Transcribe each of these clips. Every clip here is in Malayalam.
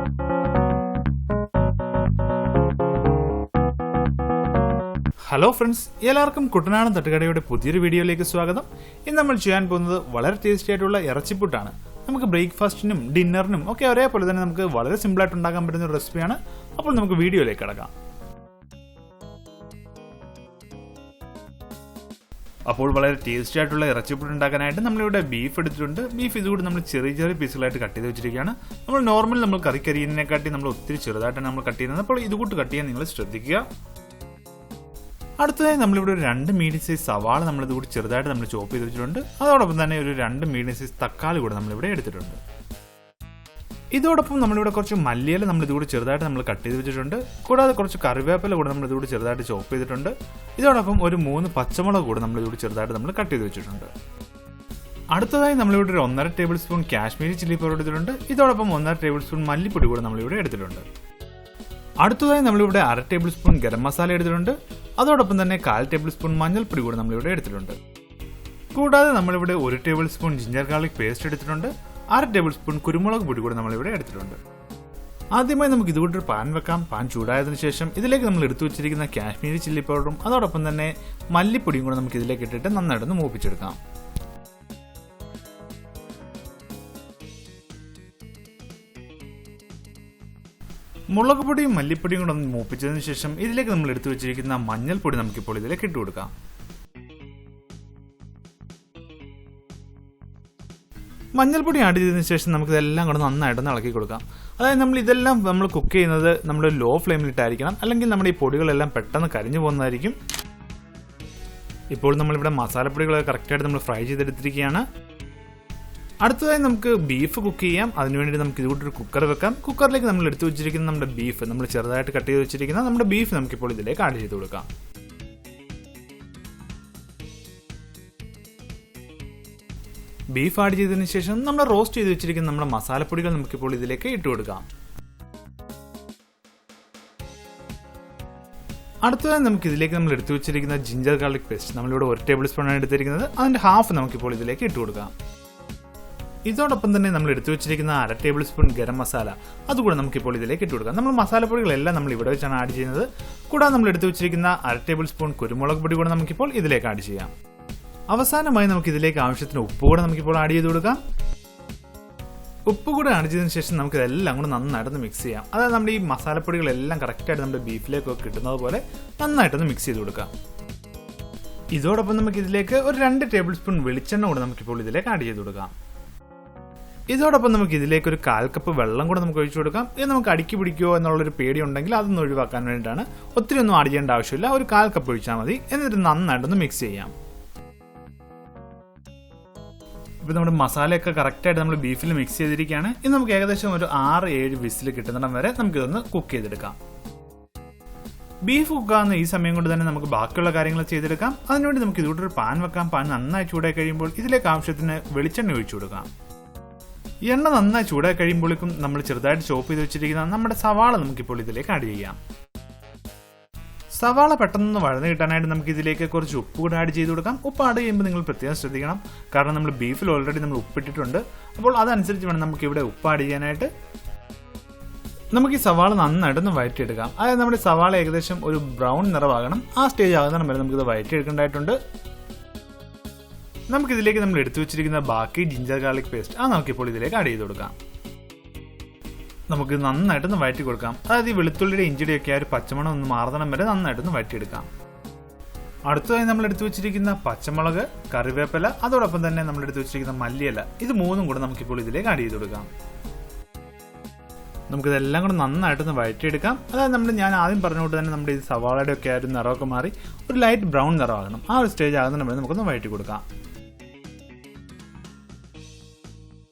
ഹലോ ഫ്രണ്ട്സ്, എല്ലാവർക്കും കുട്ടനാടൻ തട്ടുകടയുടെ പുതിയൊരു വീഡിയോയിലേക്ക് സ്വാഗതം. ഇന്ന് നമ്മൾ ചെയ്യാൻ പോകുന്നത് വളരെ ടേസ്റ്റി ആയിട്ടുള്ള ഇറച്ചിപ്പുട്ടാണ്. നമുക്ക് ബ്രേക്ക്ഫാസ്റ്റിനും ഡിന്നറിനും ഒക്കെ ഒരേപോലെ തന്നെ നമുക്ക് വളരെ സിമ്പിളായിട്ട് ഉണ്ടാക്കാൻ പറ്റുന്ന ഒരു റെസിപ്പിയാണ്. അപ്പോൾ നമുക്ക് വീഡിയോയിലേക്ക് കിടക്കാം. അപ്പോൾ വളരെ ടേസ്റ്റി ആയിട്ടുള്ള ഇറച്ചിപ്പുട്ട് ഉണ്ടാക്കാനായിട്ട് നമ്മളിവിടെ ബീഫ് എടുത്തിട്ടുണ്ട്. ബീഫ് ഇതുകൂടി നമ്മൾ ചെറിയ ചെറിയ പീസുകളായിട്ട് കട്ട് ചെയ്ത് വെച്ചിരിക്കുകയാണ്. നമ്മൾ നോർമൽ നമ്മൾ കറിക്കരിയതിനെക്കാട്ടി നമ്മൾ ഒത്തിരി ചെറുതായിട്ടാണ് നമ്മൾ കട്ട് ചെയ്യുന്നത്. അപ്പോൾ ഇതുകൂട്ട് കട്ട് ചെയ്യാൻ നിങ്ങൾ ശ്രദ്ധിക്കുക. അടുത്തതായി നമ്മളിവിടെ ഒരു 2 മീഡിയം സൈസ് സവാള നമ്മളിതുകൂടി ചെറുതായിട്ട് നമ്മൾ ചോപ്പ് ചെയ്ത് വെച്ചിട്ടുണ്ട്. അതോടൊപ്പം തന്നെ ഒരു 2 മീഡിയം സൈസ് തക്കാളി കൂടെ നമ്മളിവിടെ എടുത്തിട്ടുണ്ട്. ഇതോടൊപ്പം നമ്മളിവിടെ കുറച്ച് മല്ലിയില നമ്മളിതുകൂടി ചെറുതായിട്ട് നമ്മൾ കട്ട് ചെയ്ത് വെച്ചിട്ടുണ്ട്. കൂടാതെ കുറച്ച് കറിവേപ്പില കൂടെ നമ്മളിതുകൂടി ചെറുതായിട്ട് ചോപ്പ് ചെയ്തിട്ടുണ്ട്. ഇതോടൊപ്പം ഒരു 3 പച്ചമുളക് കൂടെ നമ്മളിതുകൂടി ചെറുതായിട്ട് നമ്മൾ കട്ട് ചെയ്ത് വെച്ചിട്ടുണ്ട്. അടുത്തതായി നമ്മളിവിടെ ഒരു 1.5 table spoon Kashmiri chilli powder എടുത്തിട്ടുണ്ട്. ഇതോടൊപ്പം 1.5 ടേബിൾ സ്പൂൺ മല്ലിപ്പൊടി കൂടെ നമ്മളിവിടെ എടുത്തിട്ടുണ്ട്. അടുത്തതായി നമ്മളിവിടെ 1/2 ടേബിൾ സ്പൂൺ ഗരം മസാല എടുത്തിട്ടുണ്ട്. അതോടൊപ്പം തന്നെ 1/4 ടേബിൾ സ്പൂൺ മഞ്ഞൾപ്പൊടി കൂടെ നമ്മളിവിടെ എടുത്തിട്ടുണ്ട്. കൂടാതെ നമ്മളിവിടെ 1 table spoon ginger garlic paste എടുത്തിട്ടുണ്ട്. 1/2 ടേബിൾ സ്പൂൺ കുരുമുളക് പൊടി കൂടെ നമ്മളിവിടെ എടുത്തിട്ടുണ്ട്. ആദ്യമായി നമുക്ക് ഇതുകൂടി ഒരു പാൻ വെക്കാം. പാൻ ചൂടായതിനു ശേഷം ഇതിലേക്ക് നമ്മൾ എടുത്തു വെച്ചിരിക്കുന്ന കാശ്മീരി ചില്ലി പൗഡറും അതോടൊപ്പം തന്നെ മല്ലിപ്പൊടിയും കൂടെ നമുക്ക് ഇതിലേക്ക് ഇട്ടിട്ട് നന്നായിട്ടൊന്ന് മൂപ്പിച്ചെടുക്കാം. മുളക് പൊടിയും മല്ലിപ്പൊടിയും കൂടെ ഒന്ന് മൂപ്പിച്ചതിന് ശേഷം ഇതിലേക്ക് നമ്മൾ എടുത്തു വെച്ചിരിക്കുന്ന മഞ്ഞൾപ്പൊടി നമുക്കിപ്പോൾ ഇതിലേക്ക് ഇട്ട് കൊടുക്കാം. മഞ്ഞൾപ്പൊടി ആഡ് ചെയ്തതിനു ശേഷം നമുക്ക് ഇതെല്ലാം കൂടെ നന്നായിട്ട് ഇളക്കി കൊടുക്കാം. അതായത് നമ്മൾ കുക്ക് ചെയ്യുന്നത് നമ്മുടെ ലോ ഫ്ലെയിമിലിട്ടായിരിക്കണം, അല്ലെങ്കിൽ നമ്മുടെ ഈ പൊടികളെല്ലാം പെട്ടെന്ന് കരിഞ്ഞു പോകുന്നതായിരിക്കും. ഇപ്പോൾ നമ്മളിവിടെ മസാലപ്പൊടികളൊക്കെ കറക്റ്റായിട്ട് നമ്മൾ ഫ്രൈ ചെയ്തെടുത്തിരിക്കുകയാണ്. അടുത്തതായി നമുക്ക് ബീഫ് കുക്ക് ചെയ്യാം. അതിനുവേണ്ടി നമുക്ക് ഇതുകൂടി ഒരു കുക്കർ വെക്കാം. കുക്കറിലേക്ക് നമ്മൾ എടുത്തു വെച്ചിരിക്കുന്ന നമ്മുടെ ബീഫ്, നമ്മൾ ചെറുതായിട്ട് കട്ട് ചെയ്ത് വെച്ചിരിക്കുന്ന നമ്മുടെ ബീഫ് നമുക്കിപ്പോൾ ഇതിലേക്ക് ആഡ് ചെയ്ത് കൊടുക്കാം. ബീഫ് ആഡ് ചെയ്തതിനു ശേഷം നമ്മൾ റോസ്റ്റ് ചെയ്ത് വെച്ചിരിക്കുന്ന നമ്മുടെ മസാലപ്പൊടികൾ നമുക്കിപ്പോൾ ഇതിലേക്ക് ഇട്ട് കൊടുക്കാം. അടുത്തതായി നമുക്ക് ഇതിലേക്ക് നമ്മൾ എടുത്തു വെച്ചിരിക്കുന്ന ജിഞ്ചർ ഗാർലിക് പേസ്റ്റ്, നമ്മളിവിടെ 1 ടേബിൾ സ്പൂൺ ആണ് എടുത്തിരിക്കുന്നത്. അതിന്റെ ഹാഫ് നമുക്കിപ്പോൾ ഇതിലേക്ക് ഇട്ട് കൊടുക്കാം. ഇതോടൊപ്പം തന്നെ നമ്മൾ എടുത്തു വെച്ചിരിക്കുന്ന 1/2 ടേബിൾ സ്പൂൺ ഗരം മസാല അതുകൂടെ നമുക്കിപ്പോൾ ഇതിലേക്ക് ഇട്ട് കൊടുക്കാം. നമ്മൾ മസാലപ്പൊടികളെല്ലാം നമ്മൾ ഇവിടെ വെച്ചാണ് ആഡ് ചെയ്യുന്നത്. കൂടാതെ നമ്മൾ എടുത്തു വെച്ചിരിക്കുന്ന 1/2 ടേബിൾ സ്പൂൺ കുരുമുളക് പൊടി കൂടെ നമുക്കിപ്പോൾ ഇതിലേക്ക് ആഡ് ചെയ്യാം. അവസാനമായി നമുക്ക് ഇതിലേക്ക് ആവശ്യത്തിന് ഉപ്പ് കൂടെ നമുക്കിപ്പോൾ ആഡ് ചെയ്ത് കൊടുക്കാം. ഉപ്പ് കൂടെ ആഡ് ചെയ്തതിനു ശേഷം നമുക്ക് ഇതെല്ലാം കൂടെ നന്നായിട്ടൊന്ന് മിക്സ് ചെയ്യാം. അതായത് നമ്മുടെ ഈ മസാലപ്പൊടികളെല്ലാം കറക്റ്റായിട്ട് നമ്മുടെ ബീഫിലേക്കൊക്കെ കിട്ടുന്നത് പോലെ നന്നായിട്ടൊന്ന് മിക്സ് ചെയ്ത് കൊടുക്കാം. ഇതോടൊപ്പം നമുക്ക് ഇതിലേക്ക് ഒരു 2 ടേബിൾ സ്പൂൺ വെളിച്ചെണ്ണ കൂടെ നമുക്കിപ്പോൾ ഇതിലേക്ക് ആഡ് ചെയ്ത് കൊടുക്കാം. ഇതോടൊപ്പം നമുക്ക് ഇതിലേക്ക് ഒരു 1/4 കപ്പ് വെള്ളം കൂടെ നമുക്ക് ഒഴിച്ചു കൊടുക്കാം. ഇത് നമുക്ക് അടിക്ക് പിടിക്കുമോ എന്നുള്ളൊരു പേടി ഉണ്ടെങ്കിൽ അതൊന്ന് ഒഴിവാക്കാൻ വേണ്ടിയിട്ടാണ്. ഒത്തിരി ഒന്നും ആഡ് ചെയ്യേണ്ട ആവശ്യമില്ല. ഒരു 1/4 കപ്പ് ഒഴിച്ചാൽ മതി. എന്നിട്ട് നന്നായിട്ടൊന്ന് മിക്സ് ചെയ്യാം. ഇപ്പോൾ നമ്മുടെ മസാലയൊക്കെ കറക്റ്റായിട്ട് നമ്മൾ ബീഫിൽ മിക്സ് ചെയ്തിരിക്കുകയാണ്. ഇത് നമുക്ക് ഏകദേശം ഒരു 6-7 വിസിൽ കിട്ടുന്നിടം വരെ നമുക്കിതൊന്ന് കുക്ക് ചെയ്തെടുക്കാം. ബീഫ് കുക്കാവുന്ന ഈ സമയം കൊണ്ട് തന്നെ നമുക്ക് ബാക്കിയുള്ള കാര്യങ്ങൾ ചെയ്തെടുക്കാം. അതിനുവേണ്ടി നമുക്ക് ഇതുകൂടെ ഒരു പാൻ വെക്കാം. പാൻ നന്നായി ചൂടായി കഴിയുമ്പോൾ ഇതിലേക്ക് ആവശ്യത്തിന് വെളിച്ചെണ്ണ ഒഴിച്ചു കൊടുക്കാം. എണ്ണ നന്നായി ചൂടായി കഴിയുമ്പോഴേക്കും നമ്മൾ ചെറുതായിട്ട് ചോപ്പ് ചെയ്ത് വെച്ചിരിക്കുന്ന നമ്മുടെ സവാള നമുക്കിപ്പോൾ ഇതിലേക്ക് ആഡ് ചെയ്യാം. സവാള പെട്ടെന്ന് വഴന്ന് കിട്ടാനായിട്ട് നമുക്ക് ഇതിലേക്ക് കുറച്ച് ഉപ്പ് കൂടെ ആഡ് ചെയ്ത് കൊടുക്കാം. ഉപ്പ് ആഡ് ചെയ്യുമ്പോൾ നിങ്ങൾ പ്രത്യേകം ശ്രദ്ധിക്കണം. കാരണം നമ്മൾ ബീഫിൽ ഓൾറെഡി നമ്മൾ ഉപ്പിട്ടിട്ടുണ്ട്. അപ്പോൾ അതനുസരിച്ച് വേണം നമുക്ക് ഇവിടെ ഉപ്പ് ആഡ് ചെയ്യാനായിട്ട്. നമുക്ക് ഈ സവാള നന്നായിട്ടൊന്ന് വഴറ്റിയെടുക്കാം. അതായത് നമ്മുടെ സവാള ഏകദേശം ഒരു ബ്രൗൺ നിറമാകണം. ആ സ്റ്റേജ് ആകുന്ന വരെ നമുക്കിത് വഴറ്റിയെടുക്കേണ്ടതായിട്ടുണ്ട്. നമുക്കിതിലേക്ക് നമ്മൾ എടുത്തു വെച്ചിരിക്കുന്ന ബാക്കി ജിഞ്ചർ ഗാർലിക് പേസ്റ്റ് നമുക്കിപ്പോൾ ഇതിലേക്ക് ആഡ് ചെയ്ത് കൊടുക്കാം. നമുക്ക് നന്നായിട്ടൊന്ന് വഴറ്റി കൊടുക്കാം. അതായത് ഈ വെളുത്തുള്ളിയുടെ ഇഞ്ചിയുടെയൊക്കെ ആ ഒരു പച്ചമണം ഒന്ന് മാറുന്നിടം വരെ നന്നായിട്ടൊന്ന് വഴറ്റിയെടുക്കാം. അടുത്തതായി നമ്മൾ എടുത്തു വെച്ചിരിക്കുന്ന പച്ചമുളക്, കറിവേപ്പില, അതോടൊപ്പം തന്നെ നമ്മൾ എടുത്തു വെച്ചിരിക്കുന്ന മല്ലിയില, ഇത് 3ഉം കൂടെ നമുക്കിപ്പോൾ ഇതിലേക്ക് ആഡ് ചെയ്ത് കൊടുക്കാം. നമുക്കിതെല്ലാം കൂടെ നന്നായിട്ടൊന്ന് വഴറ്റിയെടുക്കാം. അതായത് ഞാൻ ആദ്യം പറഞ്ഞുകൊണ്ട് തന്നെ നമ്മുടെ ഈ സവാളയുടെ ഒക്കെ ആ ഒരു നിറമൊക്കെ മാറി ഒരു ലൈറ്റ് ബ്രൗൺ നിറമാകണം. ആ ഒരു സ്റ്റേജ് ആകുന്ന വരെ നമുക്കൊന്ന് വഴറ്റി കൊടുക്കാം.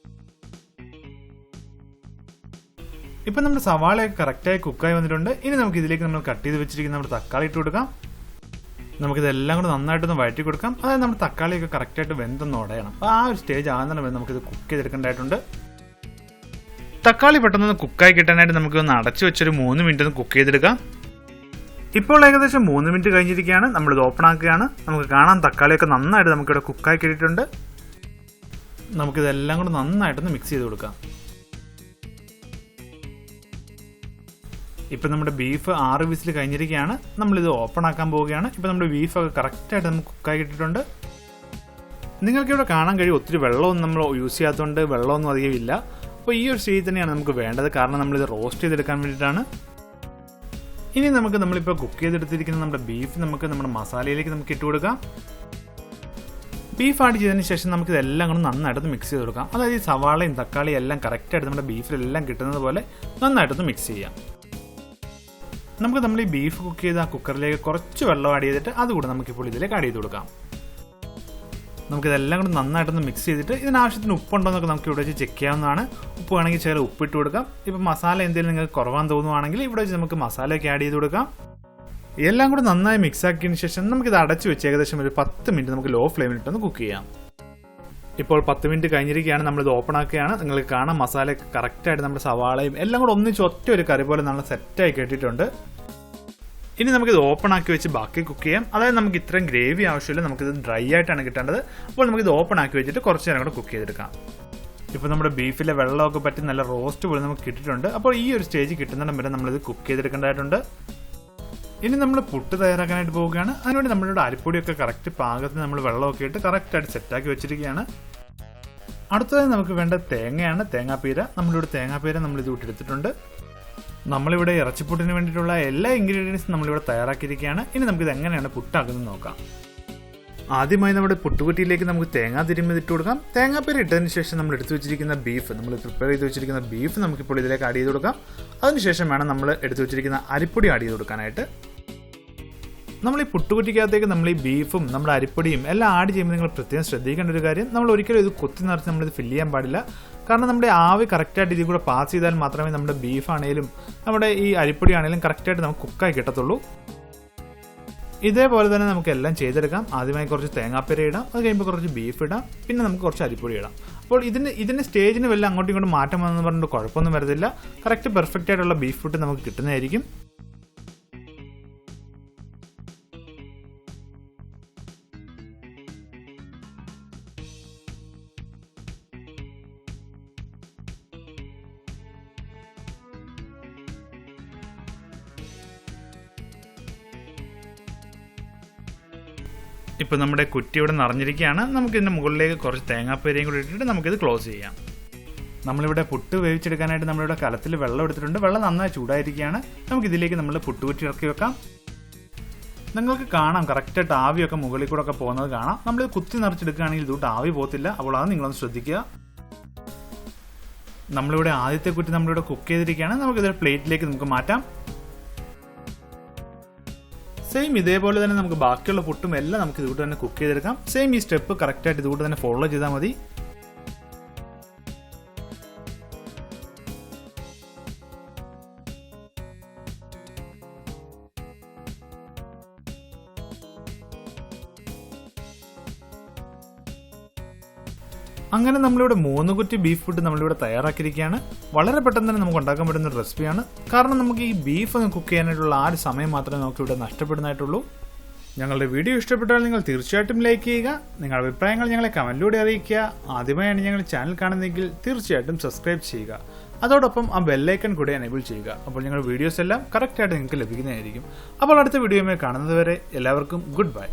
ഇപ്പം നമ്മുടെ സവാളയൊക്കെ കറക്റ്റായി കുക്കായി വന്നിട്ടുണ്ട്. ഇനി നമുക്ക് ഇതിലേക്ക് നമ്മൾ കട്ട് ചെയ്ത് വെച്ചിരിക്കുന്ന നമ്മുടെ തക്കാളി ഇട്ട് കൊടുക്കാം. നമുക്കിതെല്ലാം കൂടെ നന്നായിട്ടൊന്ന് വഴറ്റി കൊടുക്കാം. അതായത് നമ്മുടെ തക്കാളിയൊക്കെ കറക്റ്റായിട്ട് വെന്തൊന്ന് ഉടയണം. അപ്പോൾ ആ ഒരു സ്റ്റേജ് ആകുന്ന വരെ നമുക്കിത് കുക്ക് ചെയ്തെടുക്കേണ്ടതായിട്ടുണ്ട്. തക്കാളി പെട്ടെന്ന് കുക്കായി കിട്ടാനായിട്ട് നമുക്കൊന്ന് അടച്ചു വെച്ചൊരു 3 മിനിറ്റ് ഒന്ന് കുക്ക് ചെയ്തെടുക്കാം. ഇപ്പോൾ ഏകദേശം 3 മിനിറ്റ് കഴിഞ്ഞിരിക്കുകയാണ്. നമ്മളിത് ഓപ്പൺ ആക്കുകയാണ്. നമുക്ക് കാണാം തക്കാളിയൊക്കെ നന്നായിട്ട് നമുക്കിവിടെ കുക്കായി കിട്ടിയിട്ടുണ്ട്. നമുക്കിതെല്ലാം കൂടെ നന്നായിട്ടൊന്ന് മിക്സ് ചെയ്ത് കൊടുക്കാം. ഇപ്പോൾ നമ്മുടെ ബീഫ് 6 വിസിൽ കഴിഞ്ഞിരിക്കുകയാണ്. നമ്മളിത് ഓപ്പൺ ആക്കാൻ പോവുകയാണ്. ഇപ്പോൾ നമ്മുടെ ബീഫൊക്കെ കറക്റ്റായിട്ട് നമുക്ക് കുക്കായി കിട്ടിയിട്ടുണ്ട്. നിങ്ങൾക്കിവിടെ കാണാൻ കഴിയും ഒത്തിരി വെള്ളമൊന്നും നമ്മൾ യൂസ് ചെയ്യാത്തതുകൊണ്ട് വെള്ളമൊന്നും അധികം ഇല്ല. അപ്പോൾ ഈ ഒരു സ്റ്റേജ് തന്നെയാണ് നമുക്ക് വേണ്ടത്, കാരണം നമ്മളിത് റോസ്റ്റ് ചെയ്തെടുക്കാൻ വേണ്ടിയിട്ടാണ്. ഇനി നമ്മളിപ്പോൾ കുക്ക് ചെയ്തെടുത്തിരിക്കുന്ന നമ്മുടെ ബീഫ് നമ്മുടെ മസാലയിലേക്ക് നമുക്ക് ഇട്ട് കൊടുക്കാം. ബീഫ് ആഡ് ചെയ്തതിന് ശേഷം നമുക്കിതെല്ലാം കൂടെ നന്നായിട്ടൊന്ന് മിക്സ് ചെയ്ത് കൊടുക്കാം. അതായത് ഈ സവാളയും തക്കാളിയും എല്ലാം കറക്റ്റായിട്ട് നമ്മുടെ ബീഫിലെല്ലാം കിട്ടുന്നത് പോലെ നന്നായിട്ടൊന്ന് മിക്സ് ചെയ്യാം. നമ്മൾ ഈ ബീഫ് കുക്ക് ചെയ്ത് ആ കുക്കറിലേക്ക് കുറച്ച് വെള്ളം ആഡ് ചെയ്തിട്ട് അതുകൂടെ നമുക്കിപ്പോൾ ഇതിലേക്ക് ആഡ് ചെയ്ത് കൊടുക്കാം. നമുക്കിതെല്ലാം കൂടെ നന്നായിട്ടൊന്ന് മിക്സ് ചെയ്തിട്ട് ഇതിനാവശ്യത്തിന് ഉപ്പുണ്ടോ എന്നൊക്കെ നമുക്ക് ഇവിടെ വെച്ച് ചെക്ക് ചെയ്യാവുന്നതാണ്. ഉപ്പ് വേണമെങ്കിൽ ചില ഉപ്പിട്ട് കൊടുക്കാം. ഇപ്പോൾ മസാല എന്തെങ്കിലും നിങ്ങൾക്ക് കുറവാന്ന് തോന്നുവാണെങ്കിൽ ഇവിടെ വെച്ച് നമുക്ക് മസാലയൊക്കെ ആഡ് ചെയ്ത് കൊടുക്കാം. എല്ലാം കൂടെ നന്നായി മിക്സ് ആക്കിയതിന് ശേഷം നമുക്കിത് അടച്ചു വെച്ച് ഏകദേശം ഒരു 10 മിനിറ്റ് നമുക്ക് ലോ ഫ്ലെയിമിലിട്ടൊന്ന് കുക്ക് ചെയ്യാം. ഇപ്പോൾ 10 മിനിറ്റ് കഴിഞ്ഞിരിക്കുകയാണ്. നമ്മളിത് ഓപ്പൺ ആക്കുകയാണ്. നിങ്ങൾക്ക് കാണാം മസാലയൊക്കെ കറക്റ്റായിട്ട് നമ്മുടെ സവാളയും എല്ലാം കൂടെ ഒന്നിച്ച് ഒറ്റ ഒരു കറി പോലെ നല്ല സെറ്റായി കേട്ടിട്ടുണ്ട്. ഇനി നമുക്കിത് ഓപ്പൺ ആക്കി വെച്ച് ബാക്കി കുക്ക് ചെയ്യാം. അതായത് നമുക്ക് ഇത്രയും ഗ്രേവി ആവശ്യമില്ല, നമുക്കിത് ഡ്രൈ ആയിട്ടാണ് കിട്ടേണ്ടത്. അപ്പോൾ നമുക്കിത് ഓപ്പൺ ആക്കി വെച്ചിട്ട് കുറച്ച് നേരം കൂടെ കുക്ക് ചെയ്തെടുക്കാം. ഇപ്പോൾ നമ്മുടെ ബീഫിലെ വെള്ളമൊക്കെ പറ്റി നല്ല റോസ്റ്റ് പോലെ നമുക്ക് കിട്ടിയിട്ടുണ്ട്. അപ്പോൾ ഈ ഒരു സ്റ്റേജ് കിട്ടുന്നിടം വരെ നമ്മളിത് കുക്ക് ചെയ്തെടുക്കേണ്ടതായിട്ടുണ്ട്. ഇനി നമ്മൾ പുട്ട് തയ്യാറാക്കാനായിട്ട് പോവുകയാണ്. അതിനുവേണ്ടി നമ്മളുടെ അരിപ്പൊടിയൊക്കെ കറക്റ്റ് പാകത്തിന് നമ്മൾ വെള്ളമൊക്കെ ഇട്ട് കറക്റ്റായിട്ട് സെറ്റാക്കി വെച്ചിരിക്കുകയാണ്. അടുത്തതായി നമുക്ക് വേണ്ട തേങ്ങയാണ്, തേങ്ങാപ്പീര. നമ്മളിവിടെ തേങ്ങാപ്പീര നമ്മളിത് ഇട്ടെടുത്തിട്ടുണ്ട്. നമ്മളിവിടെ ഇറച്ചിപ്പുട്ടിന് വേണ്ടിയിട്ടുള്ള എല്ലാ ഇൻഗ്രീഡിയൻസും നമ്മളിവിടെ തയ്യാറാക്കിയിരിക്കുകയാണ്. ഇനി നമുക്കിത് എങ്ങനെയാണ് പുട്ടാക്കുന്നത് നോക്കാം. ആദ്യമായി നമ്മുടെ പുട്ടുകുറ്റിയിലേക്ക് നമുക്ക് തേങ്ങ തിരുമ്മി ഇട്ട് കൊടുക്കാം. തേങ്ങാപ്പീര ഇട്ടതിന് ശേഷം നമ്മൾ എടുത്തു വെച്ചിരിക്കുന്ന ബീഫ്, നമ്മൾ പ്രിപ്പയർ ചെയ്ത് വെച്ചിരിക്കുന്ന ബീഫ് നമുക്കിപ്പോൾ ഇതിലേക്ക് ആഡ് ചെയ്ത് കൊടുക്കാം. അതിനുശേഷം വേണം നമ്മൾ എടുത്തു വെച്ചിരിക്കുന്ന അരിപ്പൊടി ആഡ് ചെയ്ത് കൊടുക്കാനായിട്ട്. നമ്മൾ ഈ പുട്ടുകുറ്റിക്കകത്തേക്ക് നമ്മൾ ഈ ബീഫും നമ്മുടെ അരിപ്പൊടിയും എല്ലാം ആഡ് ചെയ്യുമ്പോൾ നിങ്ങൾ പ്രത്യേകം ശ്രദ്ധിക്കേണ്ട ഒരു കാര്യം, നമ്മൾ ഒരിക്കലും ഇത് കൊത്തി നിറച്ച് നമ്മളിത് ഫില്ല് ചെയ്യാൻ പാടില്ല. കാരണം നമ്മുടെ ആവി കറക്റ്റായിട്ട് ഇതിൽ കൂടെ പാസ് ചെയ്താൽ മാത്രമേ നമ്മുടെ ബീഫ് ആണെങ്കിലും നമ്മുടെ ഈ അരിപ്പൊടി ആണെങ്കിലും കറക്റ്റായിട്ട് നമുക്ക് കുക്കായി കിട്ടത്തുള്ളൂ. ഇതേപോലെ തന്നെ നമുക്ക് എല്ലാം ചെയ്തെടുക്കാം. ആദ്യമായി കുറച്ച് തേങ്ങാപ്പീര ഇടാം, അത് കഴിയുമ്പോൾ കുറച്ച് ബീഫ് ഇടാം, പിന്നെ നമുക്ക് കുറച്ച് അരിപ്പൊടി ഇടാം. അപ്പോൾ ഇതിൻ്റെ സ്റ്റേജിന് വല്ല അങ്ങോട്ടും ഇങ്ങോട്ടും മാറ്റം വന്നെന്ന് പറഞ്ഞിട്ട് കുഴപ്പമൊന്നും വരത്തില്ല. കറക്റ്റ് പെർഫെക്റ്റ് ആയിട്ടുള്ള ബീഫ് ഫുഡ് നമുക്ക് കിട്ടുന്നതായിരിക്കും. ഇപ്പോൾ നമ്മുടെ കുറ്റി ഇവിടെ നിറഞ്ഞിരിക്കുകയാണ്. നമുക്കിതിൻ്റെ മുകളിലേക്ക് കുറച്ച് തേങ്ങാപ്പീരയും കൂടി ഇട്ടിട്ട് നമുക്കിത് ക്ലോസ് ചെയ്യാം. നമ്മളിവിടെ പുട്ട് വേവിച്ചെടുക്കാനായിട്ട് നമ്മളിവിടെ കലത്തിൽ വെള്ളം എടുത്തിട്ടുണ്ട്. വെള്ളം നന്നായി ചൂടായിരിക്കുകയാണ്. നമുക്കിതിലേക്ക് നമ്മൾ പുട്ടുകുറ്റി ഇറക്കി വെക്കാം. നിങ്ങൾക്ക് കാണാം കറക്റ്റായിട്ട് ആവിയൊക്കെ മുകളിൽ കൂടെ ഒക്കെ പോകുന്നത് കാണാം. നമ്മളിത് കുത്തി നിറച്ചെടുക്കുകയാണെങ്കിൽ ഇതുകൊണ്ട് ആവി പോകത്തില്ല. അപ്പോൾ അത് നിങ്ങളൊന്ന് ശ്രദ്ധിക്കുക. നമ്മളിവിടെ ആദ്യത്തെ കുറ്റി നമ്മളിവിടെ കുക്ക് ചെയ്തിരിക്കുകയാണ്. നമുക്കിതൊരു പ്ലേറ്റിലേക്ക് നമുക്ക് മാറ്റാം. സെയിം ഇതേപോലെ തന്നെ നമുക്ക് ബാക്കിയുള്ള പുട്ടും എല്ലാം നമുക്ക് ഇതുകൂടെ തന്നെ കുക്ക് ചെയ്തെടുക്കാം. സെയിം ഈ സ്റ്റെപ്പ് കറക്റ്റായിട്ട് ഇതുകൂടെ തന്നെ ഫോളോ ചെയ്താൽ മതി. അങ്ങനെ നമ്മളിവിടെ 3 കുറ്റി ബീഫ് ഫുഡ് നമ്മളിവിടെ തയ്യാറാക്കിയിരിക്കുകയാണ്. വളരെ പെട്ടെന്ന് തന്നെ നമുക്ക് ഉണ്ടാക്കാൻ പറ്റുന്ന ഒരു റെസിപ്പിയാണ്. കാരണം നമുക്ക് ഈ ബീഫ് ഒന്ന് കുക്ക് ചെയ്യാനായിട്ടുള്ള ആ ഒരു സമയം മാത്രമേ നമുക്ക് ഇവിടെ നഷ്ടപ്പെടുന്നതായിട്ടുള്ളൂ. ഞങ്ങളുടെ വീഡിയോ ഇഷ്ടപ്പെട്ടാൽ നിങ്ങൾ തീർച്ചയായിട്ടും ലൈക്ക് ചെയ്യുക. നിങ്ങളുടെ അഭിപ്രായങ്ങൾ ഞങ്ങളെ കമൻറ്റിലൂടെ അറിയിക്കുക. ആദ്യമായാണ് ഞങ്ങൾ ചാനൽ കാണുന്നതെങ്കിൽ തീർച്ചയായിട്ടും സബ്സ്ക്രൈബ് ചെയ്യുക. അതോടൊപ്പം ആ ബെല്ലൈക്കൺ കൂടെ എനേബിൾ ചെയ്യുക. അപ്പോൾ ഞങ്ങളുടെ വീഡിയോസ് എല്ലാം കറക്റ്റായിട്ട് നിങ്ങൾക്ക് ലഭിക്കുന്നതായിരിക്കും. അപ്പോൾ അടുത്ത വീഡിയോയുമായി കാണുന്നതുവരെ എല്ലാവർക്കും ഗുഡ് ബൈ.